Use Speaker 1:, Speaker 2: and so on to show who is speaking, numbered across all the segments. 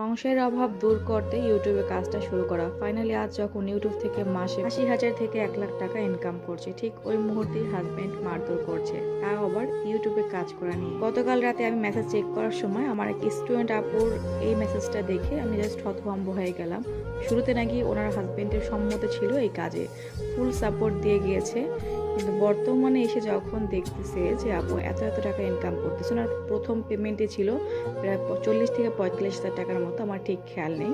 Speaker 1: সংসারের অভাব দূর করতে ইউটিউবে কাজটা শুরু করা। ফাইনালি আজ যখন ইউটিউব থেকে মাসে ৮০,০০০ থেকে ১,০০,০০০ টাকা ইনকাম করছে, ঠিক ওই মুহূর্তেই হাজব্যান্ড মারধর করছে, তাও আবার ইউটিউবে কাজ করা নিয়ে। গতকাল রাতে আমি মেসেজ চেক করার সময় আমার এক স্টুডেন্ট আপুর এই মেসেজটা দেখে আমি জাস্ট হতভম্ব হয়ে গেলাম। শুরুতে নাকি ওনার হাজব্যান্ডের সম্মত ছিল এই কাজে, ফুল সাপোর্ট দিয়ে গিয়েছে, কিন্তু বর্তমানে এসে যখন দেখতেছে যে আপু এত এত টাকা ইনকাম করতেছে, ওনার প্রথম পেমেন্টে ছিল প্রায় ৪০ থেকে ৪৫,০০০ টাকার মতো, আমার ঠিক খেয়াল নেই।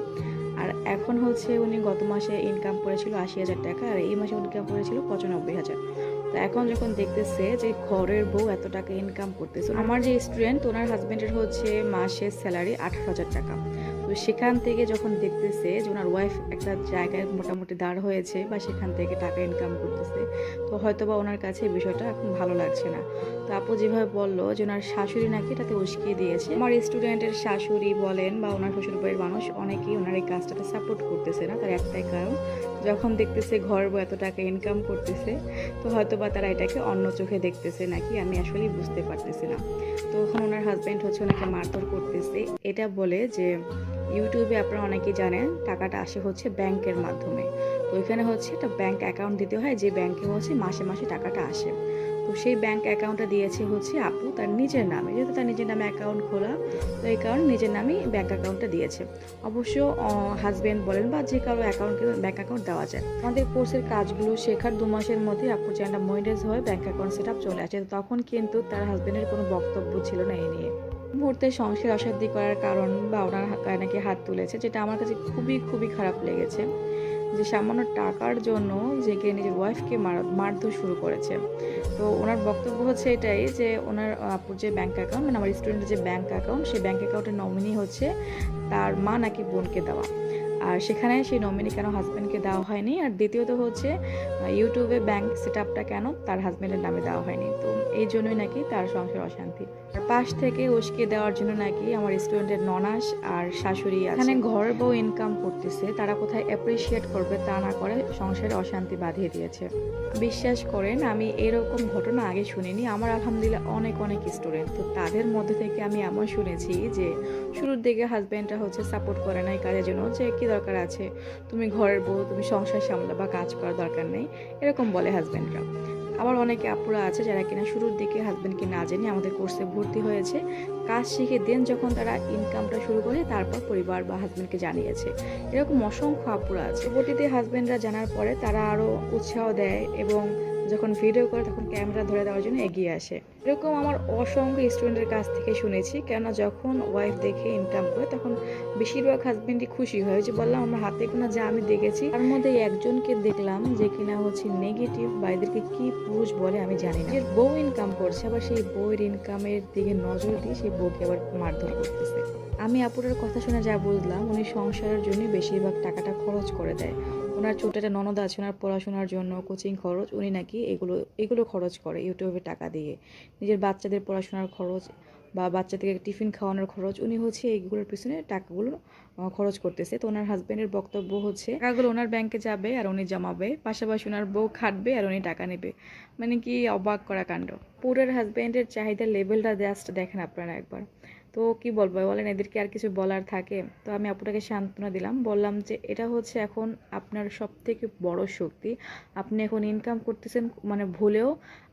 Speaker 1: আর এখন হচ্ছে উনি গত মাসে ইনকাম করেছিল ৮০,০০০ টাকা, আর এই মাসে ইনকাম করেছিল ৯৫,০০০। তো এখন যখন দেখতেছে যে ঘরের বউ এত টাকা ইনকাম করতেছে, আমার যে স্টুডেন্ট ওনার হাজব্যান্ডের হচ্ছে মাসের স্যালারি ১৮,০০০ টাকা। তো সেখান থেকে যখন দেখতেছে যে ওনার ওয়াইফ একটা জায়গায় মোটামুটি দাঁড় হয়েছে বা সেখান থেকে টাকা ইনকাম করতেছে, তো হয়তো বা ওনার কাছে এই বিষয়টা এখন ভালো লাগছে না। তো আপু যেভাবে বললো যে ওনার শাশুড়ি নাকি এটাতে উস্কিয়ে দিয়েছে, আমার স্টুডেন্টের শাশুড়ি বলেন বা ওনার শ্বশুরবাড়ির মানুষ অনেকেই ওনার এই কাজটাতে সাপোর্ট করতেছে না। তার একটাই কারণ, যখন দেখতেছে ঘর বউ এত টাকা ইনকাম করতেছে, তো হয়তো বা তারা এটাকে অন্য চোখে দেখতেছে নাকি, আমি আসলেই বুঝতে পারতেছি না। তো এখন ওনার হাজব্যান্ড হচ্ছে ওনাকে মারধর করতেছে, এটা বলে যে ইউটিউবে আপনারা অনেকেই জানেন টাকাটা আসে হচ্ছে ব্যাংকের মাধ্যমে। তো ওইখানে হচ্ছে একটা ব্যাংক অ্যাকাউন্ট দিতে হয়, যে ব্যাংকে হচ্ছে মাসে মাসে টাকাটা আসে। তো সেই ব্যাংক অ্যাকাউন্টটা দিয়েছে হচ্ছে আপু তার নিজের নামে, যেহেতু তার নিজের নামে অ্যাকাউন্ট খোলা, তো এই কারণে নিজের নামেই ব্যাংক অ্যাকাউন্টটা দিয়েছে। অবশ্য হাজব্যান্ড বলেন বা যে কারো অ্যাকাউন্টে ব্যাংক অ্যাকাউন্ট দেওয়া যায়। আমাদের কোর্সের কাজগুলো শেখার ২ মাসের মধ্যে আপুর চ্যানেলটা মনিটাইজ হয়ে ব্যাংক অ্যাকাউন্ট সেট আপ চলে আসে। তখন কিন্তু তার হাজব্যান্ডের কোনো বক্তব্য ছিল না এই নিয়ে। মুহূর্তে সংসার অশান্তি করার কারণ বা ওনার গায়ে নাকি হাত তুলেছে, যেটা আমার কাছে খুবই খুবই খারাপ লেগেছে, যে সামান্য টাকার জন্য যে কে নিজের ওয়াইফকে মারধর শুরু করেছে। তো ওনার বক্তব্য হচ্ছে এটাই যে ওনার আপুর যে ব্যাংক অ্যাকাউন্ট, মানে আমার স্টুডেন্টের যে ব্যাংক অ্যাকাউন্ট, সেই ব্যাংক অ্যাকাউন্টের নমিনি হচ্ছে তার মা নাকি বোনকে দেওয়া। আর সেখানে সেই নমিনি কেন হাজব্যান্ডকে দেওয়া হয়নি, আর দ্বিতীয়ত হচ্ছে ইউটিউবে ব্যাংক সেট আপটা কেন তার হাজব্যান্ডের নামে দেওয়া হয়নি। তো এই জন্যই নাকি তার সংসার অশান্তি। আর পাশ থেকে উস্কে দেওয়ার জন্য নাকি আমার স্টুডেন্টের ননাস আর শাশুড়ি আছে। এখানে ঘরের বউ ইনকাম করতেছে, তারা কোথায় অ্যাপ্রিসিয়েট করবে তা না করে সংসারে অশান্তি বাঁধিয়ে দিয়েছে। বিশ্বাস করেন আমি এরকম ঘটনা আগে শুনিনি। আমার আলহামদুলিল্লাহ অনেক অনেক স্টুডেন্ট, তো তাদের মধ্যে থেকে আমি এমন শুনেছি যে শুরুর দিকে হাজব্যান্ডরা হচ্ছে সাপোর্ট করে না এই কাজের জন্য, যে কী দরকার আছে, তুমি ঘরের বউ, তুমি সংসার সামলা বা কাজ করার দরকার নেই, এরকম বলে হাজব্যান্ডরা। আবার অনেকে আপুরা আছে যারা কিনা শুরুর দিকে হাজব্যান্ডকে না জেনে আমাদের কোর্সে ভর্তি হয়েছে, কাজ শিখে দেন যখন তারা ইনকামটা শুরু করে তারপর পরিবার বা হাজব্যান্ডকে জানিয়েছে। এরকম অসংখ্য আপুরা আছে। পরবর্তীতে হাজব্যান্ডরা জানার পরে তারা আরও উৎসাহ দেয় এবং যখন ভিডিও করে তখন ক্যামেরা ধরে দেওয়ার জন্য এগিয়ে আসে। এরকম আমার অসংখ্য স্টুডেন্টের কাছ থেকে শুনেছি। কেননা যখন ওয়াইফ দেখে ইনকাম করে তখন বেশিরভাগ হাজব্যান্ডই খুশি হয়। যে বললাম আমার হাতে গোনা যা আমি দেখেছি তার মধ্যে একজনকে দেখলাম যে কিনা হচ্ছে নেগেটিভ, বা এদেরকে কি পুরুষ বলে আমি জানি না, যে বউ ইনকাম করছে আবার সেই বউয়ের ইনকামের দিকে নজর দিয়ে সেই বউকে আবার মারধর করতেছে। আমি আপুরের কথা শুনে যা বুঝলাম, উনি সংসারের জন্য বেশিরভাগ টাকাটা খরচ করে দেয়। ওনার ছোট একটা ননদ আছে, ওনার পড়াশোনার জন্য কোচিং খরচ উনি নাকি এগুলো খরচ করে ইউটিউবে টাকা দিয়ে। নিজের বাচ্চাদের পড়াশোনার খরচ বা বাচ্চাদেরকে টিফিন খাওয়ানোর খরচ উনি হচ্ছে এইগুলোর পিছনে টাকাগুলো খরচ করতেছে। তো ওনার হাজব্যান্ডের বক্তব্য হচ্ছে টাকাগুলো ওনার ব্যাংকে যাবে আর উনি জমাবে, পাশাপাশি ওনার বউ খাটবে আর উনি টাকা নেবে। মানে কি অবাক করা কাণ্ড! পুরের হাজব্যান্ডের চাহিদার লেভেলটা জাস্ট দেখেন আপনারা একবার। তো কি বলবো বলেন, এদেরকে আর কিছু বলার থাকে? তো আমি আপুটাকে সান্ত্বনা দিলাম, বললাম যে এটা হচ্ছে এখন আপনার সবথেকে বড় শক্তি। আপনি এখন ইনকাম করতেছেন, মানে ভুলেও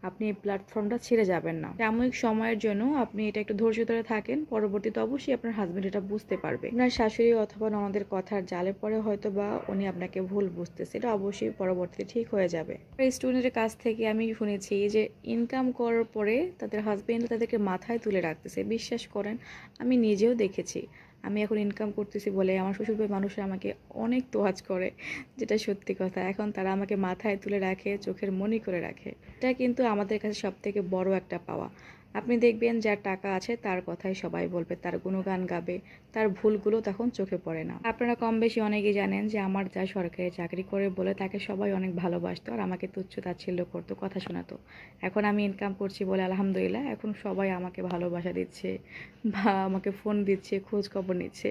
Speaker 1: আপনি এই প্ল্যাটফর্মটা ছেড়ে যাবেন না। সাময়িক সময়ের জন্য আপনি এটা একটু ধৈর্য ধরে থাকেন, পরবর্তীতে অবশ্যই আপনার হাজবেন্ড এটা বুঝতে পারবে। আপনার শাশুড়ি অথবা ননদের কথার জালে পরে হয়তো বা উনি আপনাকে ভুল বুঝতেছে, এটা অবশ্যই পরবর্তীতে ঠিক হয়ে যাবে। স্টুডেন্টের কাছ থেকে আমি শুনেছি যে ইনকাম করার পরে তাদের হাজবেন্ড তাদেরকে মাথায় তুলে রাখতেছে। বিশ্বাস করেন আমি নিজেও দেখেছি। আমি এখন ইনকাম করতেছি বলে আমার শ্বশুরবাড়ির মানুষরা আমাকে অনেক তোয়াজ করে, যেটা সত্যি কথা। এখন তারা আমাকে মাথায় তুলে রাখে, চোখের মনি করে রাখে। এটা কিন্তু আমাদের কাছে সবথেকে বড় একটা পাওয়া। আপনি দেখবেন যার টাকা আছে তার কথাই সবাই বলবে, তার গুণগান গাবে, তার ভুলগুলো তখন চোখে পড়ে না। আপনারা কম বেশি অনেকেই জানেন যে আমার যা সরকারি চাকরি করে বলে তাকে সবাই অনেক ভালোবাসতো আর আমাকে তুচ্ছ তাচ্ছিল্য করতো, কথা শোনাতো। এখন আমি ইনকাম করছি বলে আলহামদুলিল্লাহ এখন সবাই আমাকে ভালোবাসা দিচ্ছে বা আমাকে ফোন দিচ্ছে, খোঁজ খবর নিচ্ছে।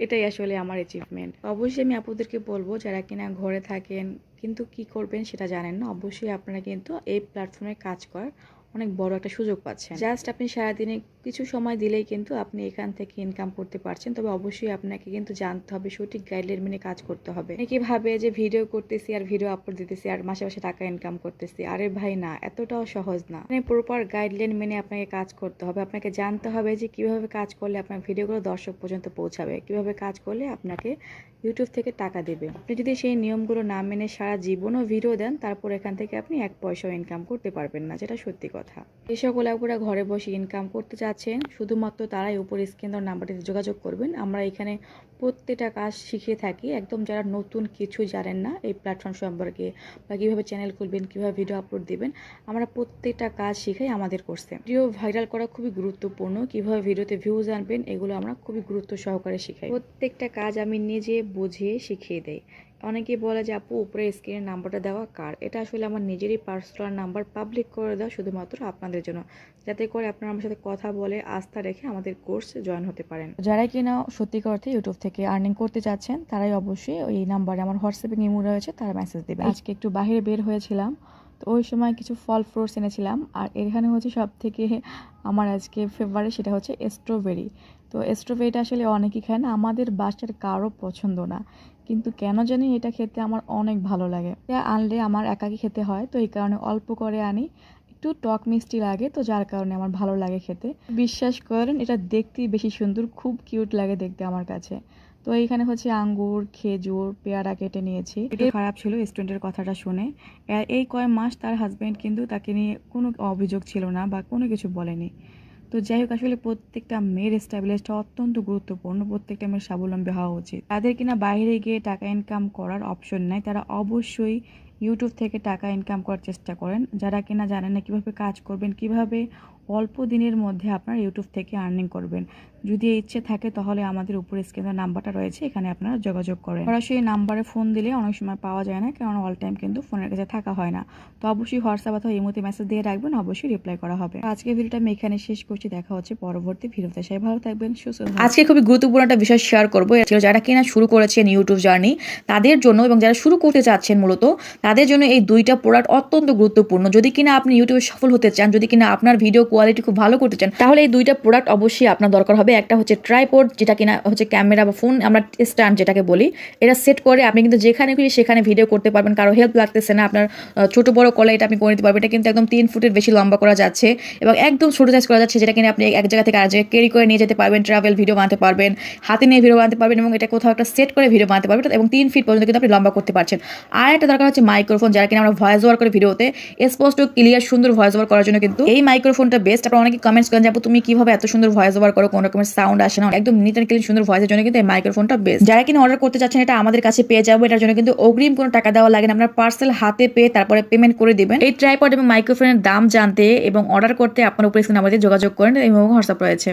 Speaker 1: এটাই আসলে আমার অ্যাচিভমেন্ট। অবশ্যই আমি আপুদেরকে বলবো যারা কিনা ঘরে থাকেন কিন্তু কি করবেন সেটা জানেন না, অবশ্যই আপনারা কিন্তু এই প্ল্যাটফর্মে কাজ করার অনেক বড় একটা সুযোগ পাচ্ছেন। জাস্ট আপনি সারাদিনে কিছু সময় দিলেই কিন্তু আপনি এখান থেকে ইনকাম করতে পারছেন। তবে অবশ্যই আপনাকে কিন্তু জানতে হবে, সঠিক গাইডলাইন মেনে কাজ করতে হবে। অনেকে ভাবে যে ভিডিও করতেছি আর ভিডিও আপলোড দিতেছি আর মাসে মাসে টাকা ইনকাম করতেছি। আরে ভাই না, এতটাও সহজ না। মানে প্রপার গাইডলাইন মেনে আপনাকে কাজ করতে হবে। আপনাকে জানতে হবে যে কিভাবে কাজ করলে আপনার ভিডিওগুলো দর্শক পর্যন্ত পৌঁছাবে, কিভাবে কাজ করলে আপনাকে ইউটিউব থেকে টাকা দেবে। আপনি যদি সেই নিয়মগুলো না মেনে সারা জীবনও ভিডিও দেন, তারপর এখান থেকে আপনি এক পয়সাও ইনকাম করতে পারবেন না, যেটা সত্যি কথা। যে সকল আপুরা ঘরে বসে ইনকাম করতে চাচ্ছেন, শুধুমাত্র তারাই উপরে স্ক্রিন দেওয়া নাম্বারটিতে যোগাযোগ করবেন। আমরা এখানে প্রত্যেকটা কাজ শিখিয়ে থাকি, একদম যারা নতুন কিছু জানেন না এই প্ল্যাটফর্ম সম্পর্কে বা কীভাবে চ্যানেল খুলবেন, কীভাবে ভিডিও আপলোড দিবেন, আমরা প্রত্যেকটা কাজ শিখাই আমাদের কোর্সে। ভিডিও ভাইরাল করা খুবই গুরুত্বপূর্ণ, কীভাবে ভিডিওতে ভিউজ আনবেন এগুলো আমরা খুবই গুরুত্ব সহকারে শিখাই। প্রত্যেকটা কাজ আমি নিজে বুঝিয়ে শিখিয়ে দেই। অনেকেই বলে যে আপু উপরে স্ক্রিনের নাম্বারটা দেওয়া কার? এটা আসলে আমার নিজেরই পার্সোনাল নাম্বার, পাবলিক করে দেওয়া শুধুমাত্র আপনাদের জন্য, যাতে করে আপনারা আমার সাথে কথা বলে আস্থা রেখে আমাদের কোর্সে জয়েন হতে পারেন। যারাই কিনা সত্যিকার অর্থে ইউটিউব থেকে আর্নিং করতে চাচ্ছেন তারাই অবশ্যই ওই নাম্বারে, আমার হোয়াটসঅ্যাপে ইমো রয়েছে, তারা মেসেজ দেবে। আজকে একটু বাইরে বের হয়েছিলাম, তো ওই সময় কিছু ফল ফ্রুটস এনেছিলাম। আর এখানে হচ্ছে সব থেকে আমার আজকে ফেভারিট, সেটা হচ্ছে স্ট্রবেরি। তো স্ট্রবেরিটা আসলে অনেকেই খায় না, আমাদের বাসার কারো পছন্দ না, কিন্তু কেন জানি এটা খেতে আমার অনেক ভালো লাগে। এটা আনলে আমার একাকি খেতে হয়, তো এই কারণে অল্প করে আনি। একটু টক মিষ্টি লাগে, তো যার কারণে আমার ভালো লাগে খেতে। বিশ্বাস করেন এটা দেখতেই বেশি সুন্দর, খুব কিউট লাগে দেখতে আমার কাছে। তো এইখানে হচ্ছে আঙ্গুর, খেজুর, পেয়ারা কেটে নিয়েছি। একটু খারাপ ছিল স্টুডেন্টের কথাটা শুনে। এই কয়েক মাস তার হাজব্যান্ড কিন্তু তাকে নিয়ে কোনো অভিযোগ ছিল না বা কোনো কিছু বলেনি। তো যাই হোক, আসলে প্রত্যেকটা মেয়ের স্ট্যাবলিশটা অত্যন্ত গুরুত্বপূর্ণ, প্রত্যেকটা মেয়ের স্বাবলম্বী হওয়া উচিত। তাদের কিনা বাইরে গিয়ে টাকা ইনকাম করার অপশন নাই, তারা অবশ্যই ইউটিউব থেকে টাকা ইনকাম করার চেষ্টা করেন। যারা কিনা জানেন না কীভাবে কাজ করবেন, কিভাবে অল্প দিনের মধ্যে আপনারা ইউটিউব থেকে আর্নিং করবেন, যদি ইচ্ছে থাকে তাহলে আমাদের উপরে স্ক্রিনের নাম্বারটা রয়েছে, এখানে আপনারা যোগাযোগ করেন। সরাসরি নাম্বারে ফোন দিলে অনেক সময় পাওয়া যায় না, কারণ অল টাইম কিন্তু ফোনের কাছে থাকা হয় না। তো অবশ্যই হোয়াটসঅ্যাপ অথবা ইমোতে মেসেজ দিয়ে রাখবেন, অবশ্যই রিপ্লাই করা হবে। আজকে ভিডিওটা আমি এখানে শেষ করছি, দেখা হচ্ছে পরবর্তী ভিডিওতে। সবাই ভালো থাকবেন, সুস্থ থাকবেন।
Speaker 2: আজকে খুবই গুরুত্বপূর্ণ একটা বিষয় শেয়ার করবো, যারা কিনা শুরু করেছেন ইউটিউব জার্নি তাদের জন্য, এবং যারা শুরু করতে চাচ্ছেন মূলত তাদের জন্য এই দুইটা প্রোডাক্ট অত্যন্ত গুরুত্বপূর্ণ। যদি কিনা আপনি ইউটিউবে সফল হতে চান, যদি কিনা আপনার ভিডিও কোয়ালিটি খুব ভালো করতে চান, তাহলে এই দুইটা প্রোডাক্ট অবশ্যই আপনার দরকার হবে। একটা হচ্ছে ট্রাইপড, যেটা কিনা হচ্ছে ক্যামেরা বা ফোন আমরা স্ট্যান্ড যেটাকে বলি, এটা সেট করে আপনি কিন্তু যেখানে খুশি সেখানে ভিডিও করতে পারবেন, কারো হেল্প লাগতেছে না। আপনার ছোট বড় কলে এটা আপনি করে নিতে পারবেন। এটা কিন্তু একদম 3 ফুটের বেশি লম্বা করা যাচ্ছে এবং একদম ছোট সাইজ করা যাচ্ছে, যেটা কিনা আপনি এক জায়গা থেকে আরেক জায়গায় ক্যারি করে নিয়ে যেতে পারবেন, ট্রাভেল ভিডিও বানাতে পারবেন, হাতে নিয়ে ভিডিও বানাতে পারবেন, এবং এটা কোথাও একটা সেট করে ভিডিও বানাতে পারবেন, এবং 3 ফিট পর্যন্ত কিন্তু আপনি লম্বা করতে পারছেন। আর একটা দরকার হচ্ছে মাইক্রোফোন, যারা কিনা আমরা ভয়েস ওভার করে ভিডিওতে স্পষ্ট ক্লিয়ার সুন্দর ভয়েস ওভার করার জন্য কিন্তু এই মাইক্রোফোনটা বেস্ট। আপনারা অনেকে কমেন্টস করেন যে তুমি কিভাবে এত সুন্দর ভয়েস ওভার করো, কোনো রকমের সাউন্ড আসে না, একদম নিট অ্যান্ড ক্লিন সুন্দর ভয়েসের জন্য কিন্তু এই মাইক্রোফোনটা বেস্ট। যারা কিনা অর্ডার করতে চাচ্ছেন এটা আমাদের কাছে পেয়ে যাবো, এটার জন্য কিন্তু অগ্রিম কোনো টাকা দেওয়া লাগে না, আপনার পার্সেল হাতে পেয়ে তারপরে পেমেন্ট করে দিবেন। এই ট্রাইপড এবং মাইক্রোফোনের দাম জানতে এবং অর্ডার করতে আপনার উপরে স্ক্রিনে আমাদের যোগাযোগ করেন এবং হোয়াটসঅ্যাপ রয়েছে।